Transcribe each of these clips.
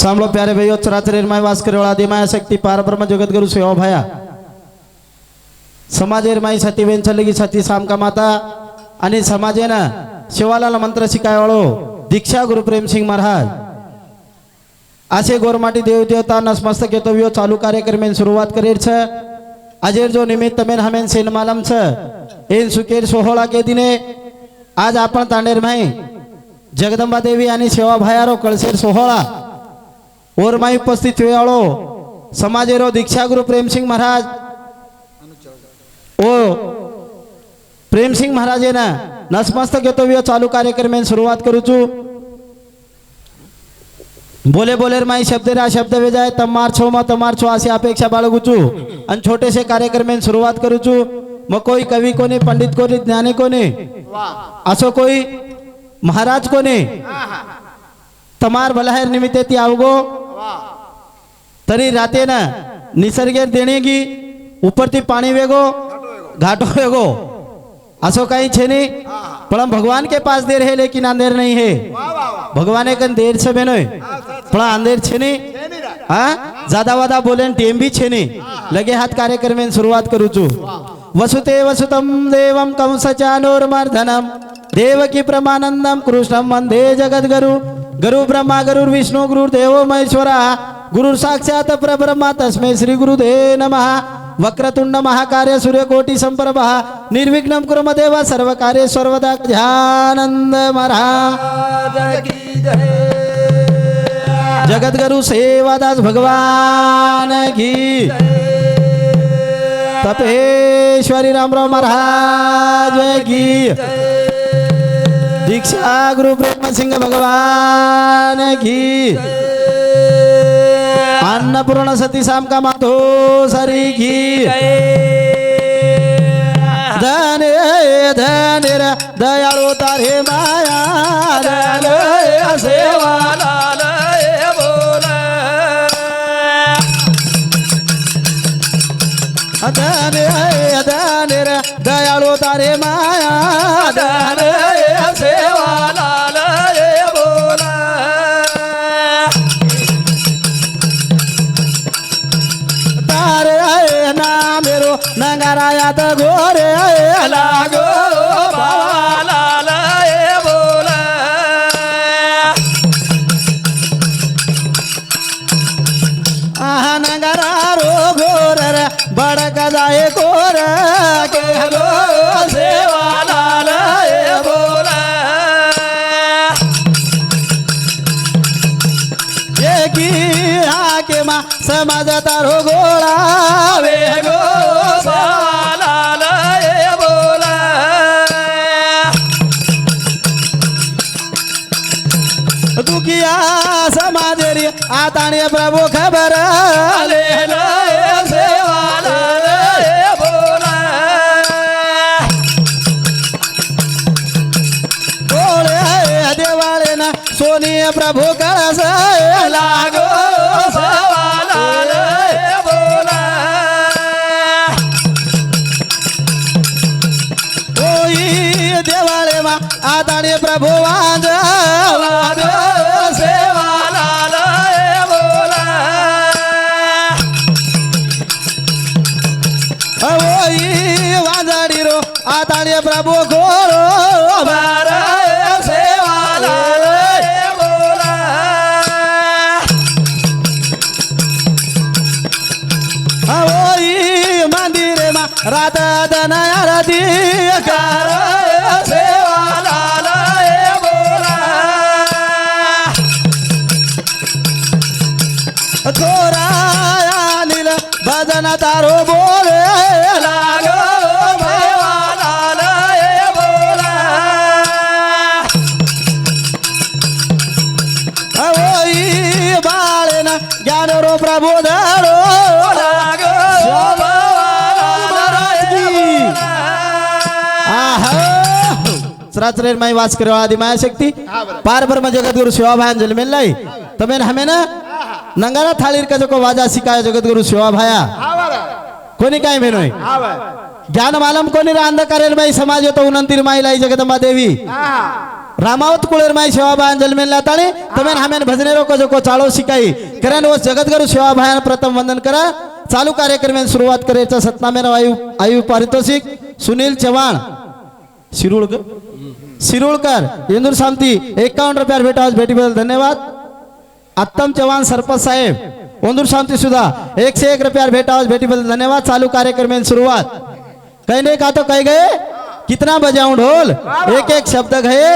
सांभळो प्यारे भाईओ चराचर माय वास करे वाला आदिमाया शक्ति पार ब्रह्म जगत गुरु सेवा भाया समाजेर माई सती वेंचलगी सती सामका माता आणि समाजेना शिवालाल मंत्र शिकायवाळो दीक्षा गुरु प्रेम सिंह महाराज असे गोरमाटी देव देवता नसमस्तक येतो चालू कार्यक्रम सुरुवात करेल छ अजेर जो निमित्त मेन हमें सेन मालम छ एन सुकेर सोहळा के दिने आज आपण तांडेर माई जगदंबा देवी आणि सेवा भायारो कळसेर सोहळा और माई उपस्थित वेळो समाजेरो दीक्षा गुरु प्रेम सिंह महाराज ओ प्रेम सिंह महाराज ना नसमस्तक येतो चालू कार्यक्रम सुरुवात करू छु बोले बोलेर माई शब्देरा शब्द वे जाए तमार छो अशी अपेक्षा बाळगू छु आणि छोटेसे कार्यक्रम सुरुवात करू छु मग कोई कवी कोणी पंडित कोणी ज्ञानी कोणी असो कोई महाराज कोणी तमार भलाहेर निमित्ते ती आवगो तरी राते ना निसर्गेर देणेगी ऊपर ती पाणी वेगो घाटो वेगो असो काही छे नहीं पण भगवान के पास देर है लेकिन अंधेर नहीं है भगवान कन देर से बेनोय पण अंधेर छे नहीं हाँ ज्यादा वादा बोले टेम भी छे नहीं लगे हाथ कार्यक्रम में शुरुआत करू छु वसुते वसुतम देवम कंसचानूरमर्दनम देवकी प्रमानंदम कृष्णम वंदे जगद्गुरु गुरु ब्रह्मा गुरु विष्णु गुरु देवो महेश्वरा गुरु साक्षात परब्रह्म तस्मै श्री गुरुदेव नमः वक्रतुंड महाकार्य सूर्यकोटि संप्रभा निर्विघ्नं कुरु देव सर्व कार्य सर्वदा ध्यानंद महाराज की जय जगद्गुरु सेवादास भगवान की तपेश्वरी रामराव महाराज की दीक्षा गुरु प्रेम सिंह भगवान की अन्नपूर्ण सती सामका मातो सरी की धन धन दयाळु तारे माया दयाल सेवा लाल बोला धन धन दयाळु तारे माया दयाल सेवा लाल बोला तारे ना मेरो नंगरायात गोरे लागो बाला लाल बोला नंगरा रो गोर बड़क जाए गोर के हलो सेवा लाल बोला ये की आके मा समाज तारो गोळा वे गो लाल बोला दुखिया समाज रे आताने प्रभु खबर ले सेवा लाल बोला बोले देवाले ना सोनी प्रभु कळस लागो सेवा लाल बोला ओई देवाले मा आताने प्रभु वांज लागो सेवा लाल बोला ओई वांजाडी रो आताने प्रभु गोरो बार सेवा लाल बोला ओई मंदिर मा रात दन आरती कर सेवा लाल बोला थोरा नील भजन तारो बोले लागो सेवा लाल बोला ओई बाळेन ज्ञान रो प्रभु धरो लागो सेवा लाल सराचरेर माई वास करे आदि माया शक्ति पार ब्रह्म जगत गुरु सेवा भाया जन्मेल लाई तमेन हमें ना नंगारा थाळीर का जो को वाजा सिकाय जगत गुरु सेवा भाया कोणी काय मेनोय आवाज. ज्ञान मालम कोणी अंधकारेल बाई समाज येतो उनंतीर माई लाई जगदंबा देवी रामावत कुळेर माई सेवा भान जलमेन लाताने तमें हमें भजने रोको जो को चालो सिकाई करें वो जगत गुरु सेवा भान प्रथम वंदन करा चालू कार्यक्रम में शुरुआत करे सतनामेर आयु पारितोषिक सुनील चव्हाण शिरूळकर इंदूर शांती 51 रुपया भेटा भेटी बदल धन्यवाद उत्तम चव्हाण सरपंच साहेब इंदूर शांती सुधा 101 रुपया भेटा भेटी बदल धन्यवाद चालू कार्यक्रम में शुरुआत कहने का तो कह गए कितना बजाऊं ढोल एक एक शब्द गए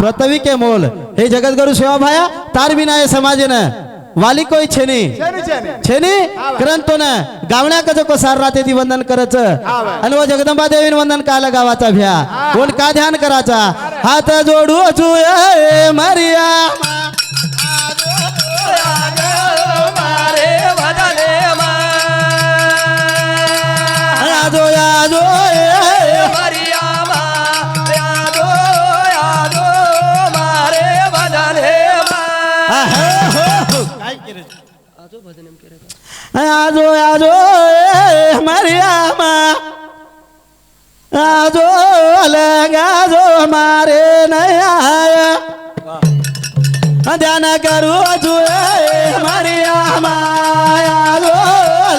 पृथ्वी के मोल हे जगत गुरु सेवा भाया तार बिना ये समाज न वाली कोई छेनी छेनी करंतो न गावण्या कजो को सार राते ती वंदन करच आणि वो जगदंबा देवीन वंदन काला गावाचा भ्या कोण का ध्यान कराचा हात जोडू चुये मरिया यादो यादो आजो आजो मरियामा आजो लगाजो मारे नया ध्यान करू जो मरियामा आजो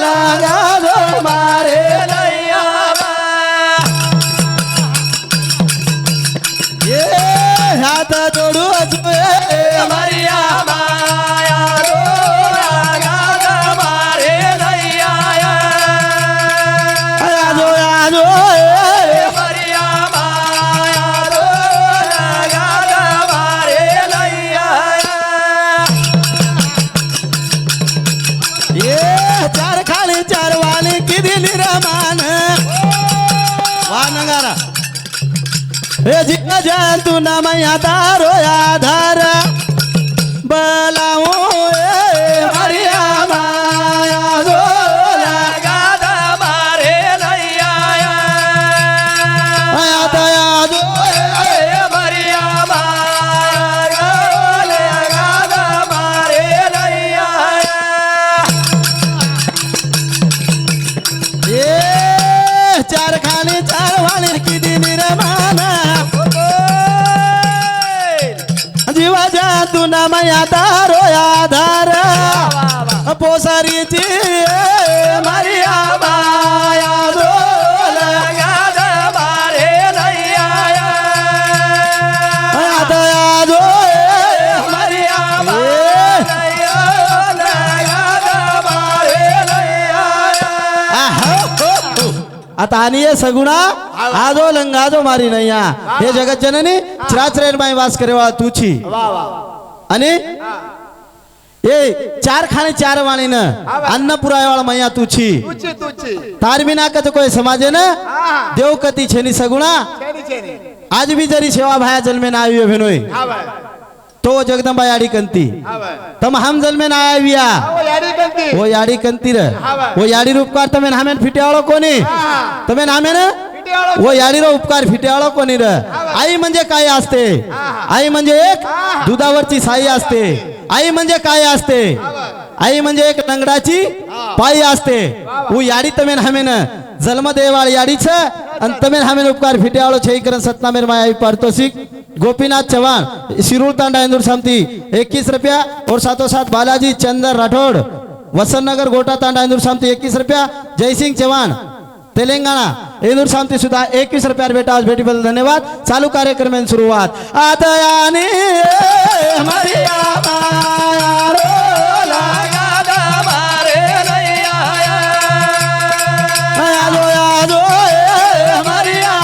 लगाजो मारे नया ये हाथ जोड़ू जो मरियामा तू न मैया तारो आधार बलाऊ मरिया माया जो लगा मारे नैया दया जो मरिया माया लगा मारे नैया ये चार खाने चार वाले की दिन रमाना जीवा जा तू ना मैया तारो आधार पोसारीची मरिया माया जो लगा मारे नैया दया जो मरिया माया लगा मारे नैया आता आणि ये सगुणा आजो लंगाजो मारी नैया हे जगत जननी चिराचरेन माई वास करेवा तुची आणि ये चार खाने चार वाणी न अन्न पुराय वाला मैया तुची तार बिना कत कोई समाजे न देव कती छेनी सगुणा आज भी जरी सेवा भाया जल में ना आवी भेनोय तो जगदंबा याडी कंती तम हम जल में ना आविया वो याडी कंती रे वो याडी रूपकार तमेन हमेन फिट्याळो कोणी तमेन हमेन वो याडीरो उपकार फिट्याळो कोणी रे आई म्हणजे काय असते आई म्हणजे एक दुधावरची साई असते आई म्हणजे काय असते आई म्हणजे एक नंगडाची पायी असते वो याडी तमेन हमेन जन्म देवाळ याडीच अन तमेन हमेन उपकार फिट्याळो छैकरन सतनामेर माया पारितोषिक गोपीनाथ चव्हाण शिरूर तांडा इंदूर समिति 21 रुपया और साथों साथ बालाजी चंदर राठौड़ वसंतनगर गोटा तांडा इंदूर समिति 21 रुपया जयसिंह चव्हाण तेलंगाना इंदूर समिति सुधा 21 रुपया बेटा आज भेटी बदल धन्यवाद चालू कार्यक्रम में शुरुआत आता यानी मरिया माया रो लगा मारे नैया आजो आजो मरिया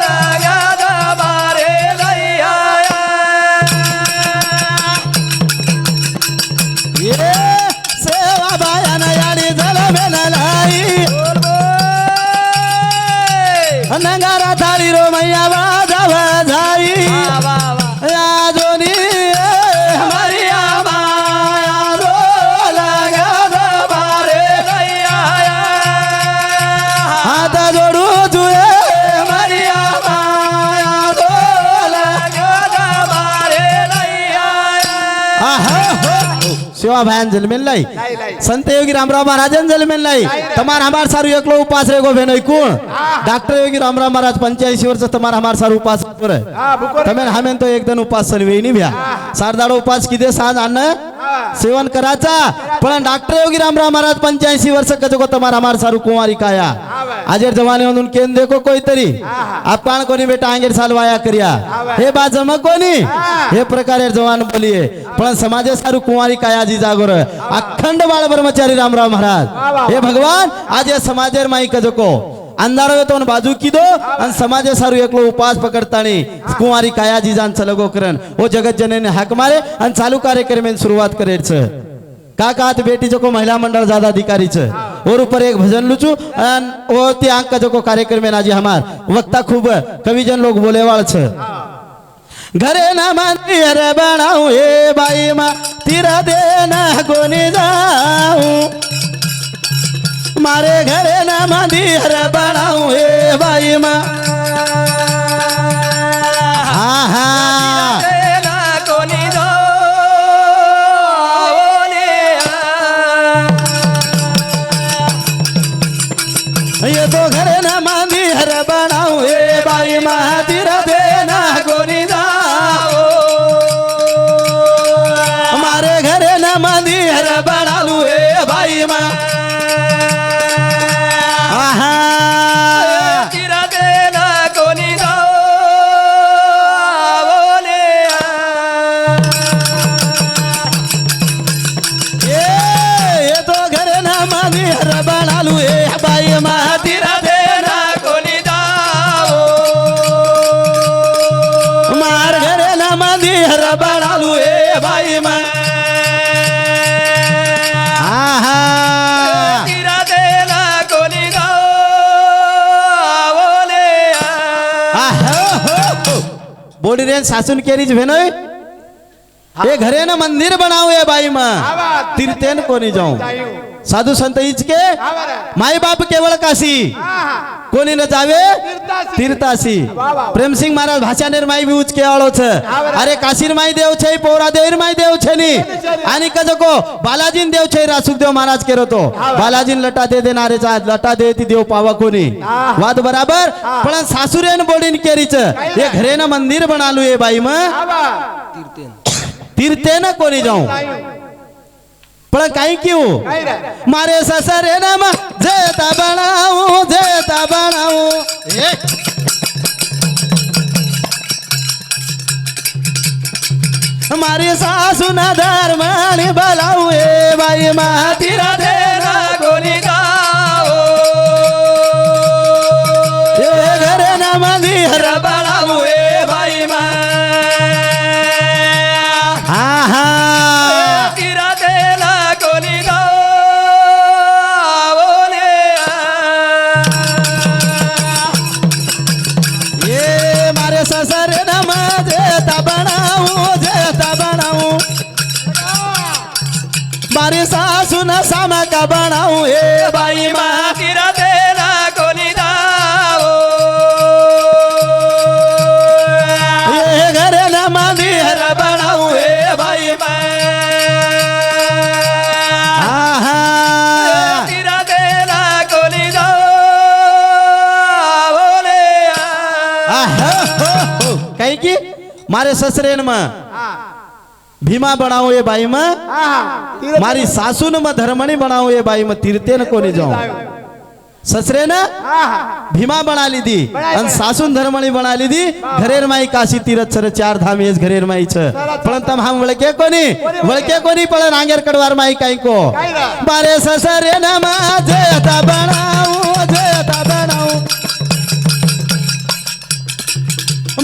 लगा मारे नैया ये सेवा बाया नयानी जल में लाई नंगारा थारी रो मैया बाजा बजाई सेवा भान जलमेन लाई लाई, लाई. संत योगी रामराव महाराजन जलमेन लाई तमार हमार सारू एकलो उपास रे गो भेनोय कोण डॉक्टर योगी रामराव महाराज 85 वर्ष तमार हमार सारू उपास करे हा बुकोर તમે હમેન તો એકદન ઉપાસ સલવે ની ભ્યા સારદાડો ઉપાસ કીધે સાંજ આને સેવન કરાचा પણ डॉक्टर योगी रामराव महाराज 85 वर्ष कजको તમાર हमार सारू कुंवारी काया आजेर जमाने मधून केन देखो कोई तरी आपण कोणी बेटा आंगेर सालवाया कर्या हे बाजम कोणी हे प्रकारे जवान बोलिये पण समाजे सारू कुंवारी काया जी जागोर अखंड बाळ ब्रह्मचारी रामराव महाराज हे भगवान आज समाजेर माई कजको अंधारो येतो आणि बाजू किदो आणि समाजे सारू एकलो उपास पकडतानी कुंवारी काया जीजान चलगो करन ओ जगत जननी हाक मारे आणि चालू कार्यक्रमेन सुरुवात करेच का कात बेटी जो को महिला मंडल ज्यादा अधिकारी छ और ऊपर एक भजन लुचू और ती आंक का जो को कार्यक्रमेन आज हमार वक्ता खूब कविजन लोग बोले वाल छ घरे ना मंदिर बनाऊ हे बाई मा तीरा देना कोणी जाऊ मारे घरे ना मंदिर बनाऊ हे बाई मा हा हा ये तो घरे ना मंदिर बनाऊ हे बाई मा तीर देना कोणी जाओ मारे घरे ना मंदिर बनाऊ हे बाई मा बोडी रे सासून केरीच भेनोय हे घरे ना मंदिर बनाऊ हे बाई मा तीर्थेन कोणी जाऊ साधू संत इचके माई बाप केवळ काशी कोणी न जावे तीर्थासी प्रेम सिंह महाराज भाषानेर माई भी उचके आळो छ अरे काशीर माई देव छै पौरा देवीर माई देव छै नी आणि कजको बालाजीन देव छै रासुकदेव महाराज केरो तो बालाजीन लटा दे देणारे चा लटा दे ती देव पावा कोणी वाद बराबर पण सासुरेन बोडीन केरीच हे घरे ना मंदिर बनालू हे बाई मा तीर्थेन कोणी जाऊ पण काही क्यों मारे ससरे नाम जेता बनाऊ मारी सासू ना धर्मानी बलाऊ ए बाई मा तीरा देना कोणी जाओ ए घरे ना मंदिर बनाऊ ए बाई मा हा हा मारी सासू न सामा का बनाऊ हे बाई मा तीरा देना कोणी जाओ ये घरे ना मंदिर बनाऊ हे बाई मा तीरा देना कोणी जाओ कहीं की मारे ससरेन में भीमा बनाओ ये बाई में मारी सासू न धर्मणी बनाओ ये बाई में तीर्थेन कोणी जाऊ ससरे न भीमा बना ली दी आणि सासून धर्मणी बना ली दी घरेर माई काशी तीरथ सर 4 धाम येस घरेर माई छ पण तम हम वळके कोणी पण नांगेर कडवार माई काही को बारे ससरे न जेता बनाऊ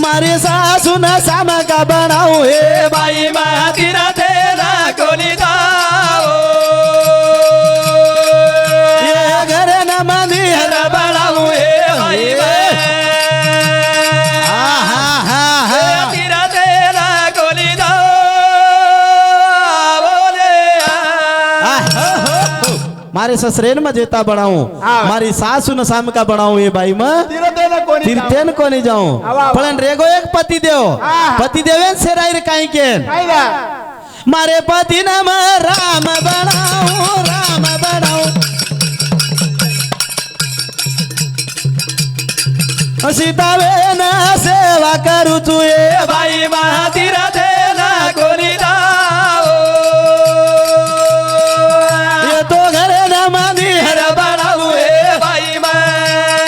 मारी सासू न सामा का बनाऊ हे बाई मा तीरा देना कोणी जाओ ये घरे न मंदिर बनाऊ हे बाई मा तीरा देना कोणी जाओ मारे ससरेन में जेता बनाऊ मारी सासू न साम का बनाऊ हे बाई मा तीर्थेन कोणी जाऊ पण रेगो एक पति देवेन सेराईर काही केन मारे पति नाम राम बनाऊं राम बनाऊं सीता वेन सेवा करू तू ये बाई महातीर देना कोणी दाओ ये तो घरे न मंदिर हर बनाऊ हे बाई महातीर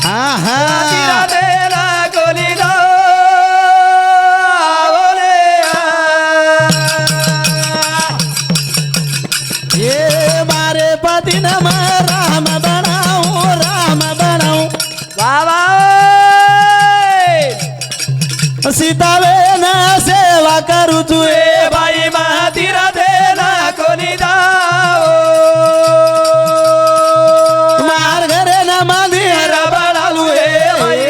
हाँ देना कोणी दाओ रे ये मारे पति नाम राम बनाऊं राम बनाऊं बाबा सीता वेन सेवा करू तू हे बाई महातीर देना कोणी दाओ मार घरे न मंदिर हर बनाऊ हे बाई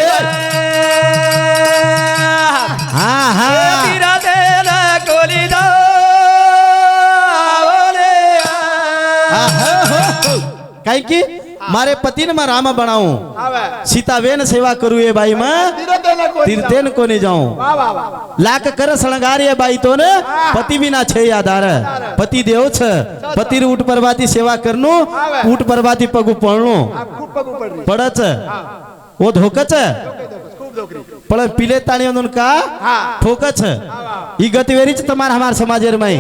हाँ हाँ महातीर देना कोणी दाओ रे काय की मारे पतीन में राम बनाऊं सीता वेन सेवा करू ये बाई में तीर्थेन कोणी जाऊं लाख कर शणगार ये बाई तो ने पति बिना छे आधार पति देव छ पति उठ परबाती सेवा करनु उठ परबाती पगु पळनु पडच वो धोकच पण पिले ताणी म्हणून का ठोकच ही गतिवेरीच तमार हमार समाजेर में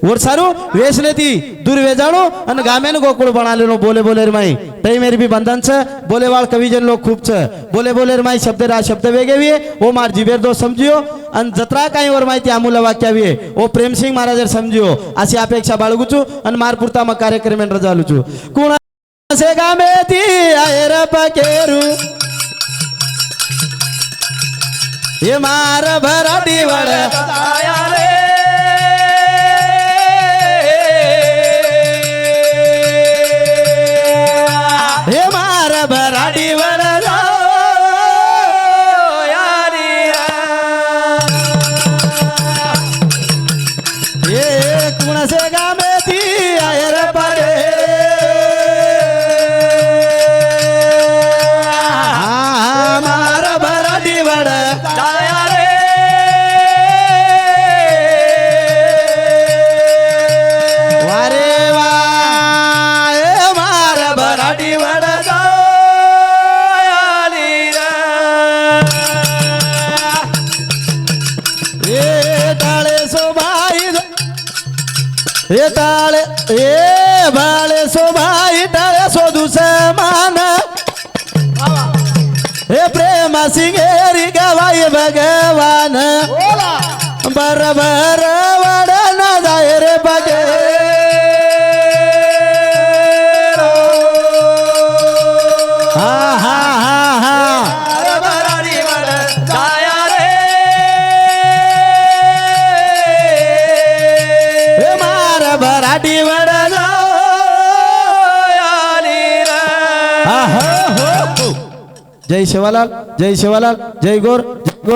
और सारू वेश लेती दूर वे जानो अन गामेन गोकुळ बनालेलो बोले बोले माई तई मेरी भी बंधन छ बोले वाल कविजन लोग खूब छ बोले बोले माई शब्द रा शब्द वेगे वी वो मार जीवेर दो समजियो अन जत्रा काही वर माहिती आमुला वाक्य वी ओ प्रेम सिंह महाराजर समजियो अशी अपेक्षा बाळगुचू अन मार पुरता म कार्यक्रम रजालुचू कुणा से गामे ती आयर पकेरू ये मार भराटी वड आया रे हे मार भराटी वड ये कुणा से गामे ती आयर परे मार भराटी वड वारे वा ए मार भराटी वड ये टाळे सोबाई ये टाळे ये बाळे सोबाई टाळे सोदू समान हे प्रेम सिंगेरी गवाई भगवान बरबर वड न जाय रे बगे हा हा हा हा हे मार भराटी वड जय शिवालाल जय शिवालाल जय गोर